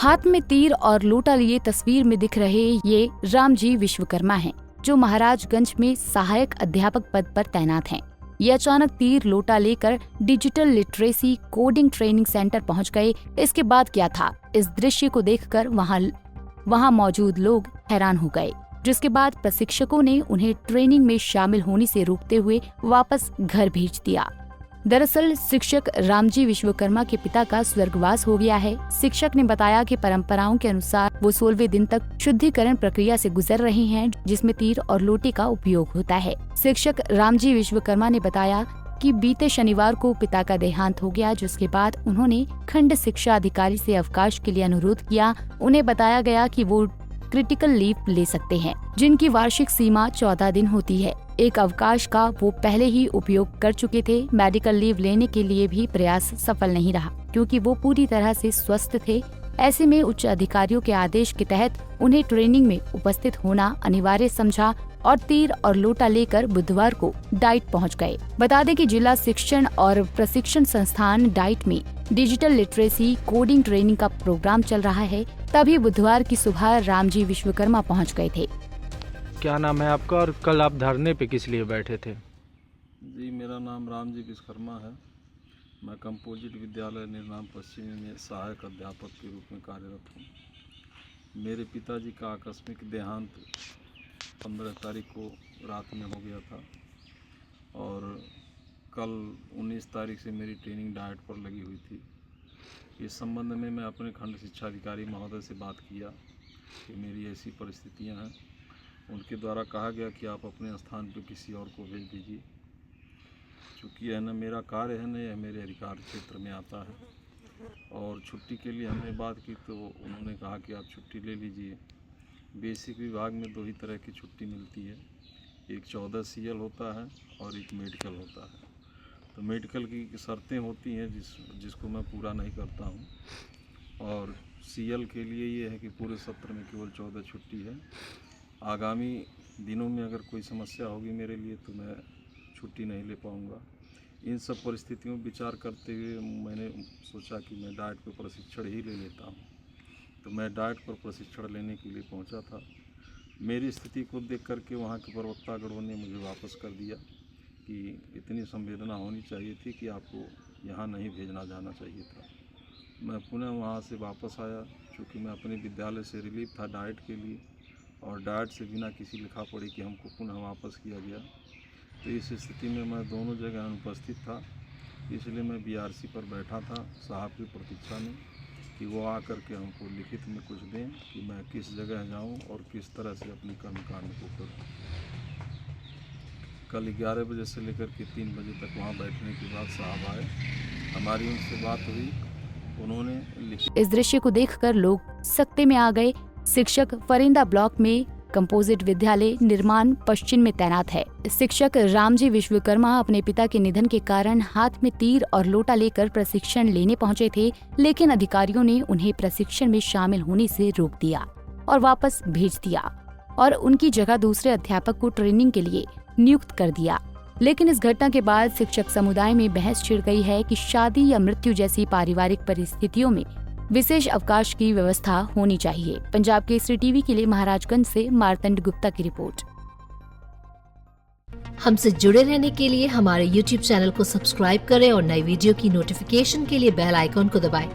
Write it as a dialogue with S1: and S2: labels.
S1: हाथ में तीर और लोटा लिए तस्वीर में दिख रहे ये रामजी विश्वकर्मा हैं, जो महाराजगंज में सहायक अध्यापक पद पर तैनात हैं। ये अचानक तीर लोटा लेकर digital literacy coding training centre पहुंच गए। इसके बाद क्या था, इस दृश्य को देखकर वहां मौजूद लोग हैरान हो गए, जिसके बाद प्रशिक्षकों ने उन्हें ट्रेनिंग में शामिल होने से रोकते हुए वापस घर भेज दिया। दरअसल शिक्षक रामजी विश्वकर्मा के पिता का स्वर्गवास हो गया है। शिक्षक ने बताया कि परंपराओं के अनुसार वो 16वें दिन तक शुद्धिकरण प्रक्रिया से गुजर रहे हैं, जिसमें तीर और लोटे का उपयोग होता है। शिक्षक रामजी विश्वकर्मा ने बताया कि बीते शनिवार को पिता का देहांत हो गया, जिसके बाद उन्होंने खंड शिक्षा अधिकारी से अवकाश के लिए अनुरोध किया। उन्हें बताया गया कि वो क्रिटिकल लीव ले सकते हैं, जिनकी वार्षिक सीमा 14 दिन होती है। एक अवकाश का वो पहले ही उपयोग कर चुके थे। मेडिकल लीव लेने के लिए भी प्रयास सफल नहीं रहा, क्योंकि वो पूरी तरह से स्वस्थ थे। ऐसे में उच्च अधिकारियों के आदेश के तहत उन्हें ट्रेनिंग में उपस्थित होना अनिवार्य समझा और तीर और लोटा लेकर बुधवार को डाइट पहुंच गए। बता दें कि जिला शिक्षण और प्रशिक्षण संस्थान डाइट में डिजिटल लिटरेसी कोडिंग ट्रेनिंग का प्रोग्राम चल रहा है। तभी बुधवार की सुबह रामजी विश्वकर्मा पहुंच गए थे।
S2: क्या नाम है आपका और कल आप धरने पे किस लिए बैठे थे?
S3: जी, मेरा नाम रामजी विश्वकर्मा है। मैं कंपोजिट विद्यालय निर्नाम पश्चिमी में सहायक अध्यापक के रूप में कार्यरत हूँ। मेरे पिताजी का आकस्मिक देहांत 15 तारीख को रात में हो गया था और कल 19 तारीख से मेरी ट्रेनिंग डाइट पर लगी हुई थी। इस संबंध में मैं अपने खंड शिक्षा अधिकारी महोदय से बात किया कि मेरी ऐसी परिस्थितियां हैं। उनके द्वारा कहा गया कि आप अपने स्थान पर किसी और को भेज दीजिए, चूँकि यह न मेरा कार्य है न यह मेरे अधिकार क्षेत्र में आता है। और छुट्टी के लिए हमने बात की तो उन्होंने कहा कि आप छुट्टी ले लीजिए। बेसिक विभाग में 2 ही तरह की छुट्टी मिलती है, एक 14 CL होता है और एक मेडिकल होता है। तो मेडिकल की शर्तें होती हैं जिसको मैं पूरा नहीं करता हूं, और CL के लिए ये है कि पूरे सत्र में केवल 14 छुट्टी है। आगामी दिनों में अगर कोई समस्या होगी मेरे लिए तो मैं छुट्टी नहीं ले पाऊंगा। इन सब परिस्थितियों में विचार करते हुए मैंने सोचा कि मैं डाइट पर प्रशिक्षण ही ले लेता हूं। तो मैं डाइट पर प्रशिक्षण लेने के लिए पहुंचा था। मेरी स्थिति को देख करके वहां के प्रवक्तागणों ने मुझे वापस कर दिया कि इतनी संवेदना होनी चाहिए थी कि आपको यहाँ नहीं भेजना जाना चाहिए था। मैं पुनः वहाँ से वापस आया, चूँकि मैं अपने विद्यालय से रिलीव था डाइट के लिए, और डाइट से बिना किसी लिखा पढ़ी कि हमको पुनः वापस किया गया। तो इस स्थिति में मैं दोनों जगह अनुपस्थित था, इसलिए मैं BRC पर बैठा था साहब की प्रतीक्षा में कि वो आकर के हमको लिखित में कुछ दें कि मैं किस जगह जाऊं और किस तरह से अपने कर्मकांड को करूं। कल 11 बजे से लेकर के 3 बजे तक वहां बैठने के बाद साहब आए, हमारी उनसे बात हुई, उन्होंने लिखित।
S1: इस दृश्य को देखकर लोग सकते में आ गए। शिक्षक फरिंदा ब्लॉक में कंपोजिट विद्यालय निर्माण पश्चिम में तैनात है। शिक्षक रामजी विश्वकर्मा अपने पिता के निधन के कारण हाथ में तीर और लोटा लेकर प्रशिक्षण लेने पहुंचे थे, लेकिन अधिकारियों ने उन्हें प्रशिक्षण में शामिल होने से रोक दिया और वापस भेज दिया और उनकी जगह दूसरे अध्यापक को ट्रेनिंग के लिए नियुक्त कर दिया। लेकिन इस घटना के बाद शिक्षक समुदाय में बहस छिड़ गई है कि शादी या मृत्यु जैसी पारिवारिक परिस्थितियों में विशेष अवकाश की व्यवस्था होनी चाहिए। पंजाब केसरी टीवी के लिए महाराजगंज से मार्तंड गुप्ता की रिपोर्ट।
S4: हमसे जुड़े रहने के लिए हमारे YouTube चैनल को सब्सक्राइब करें और नई वीडियो की नोटिफिकेशन के लिए बेल आइकॉन को दबाएं।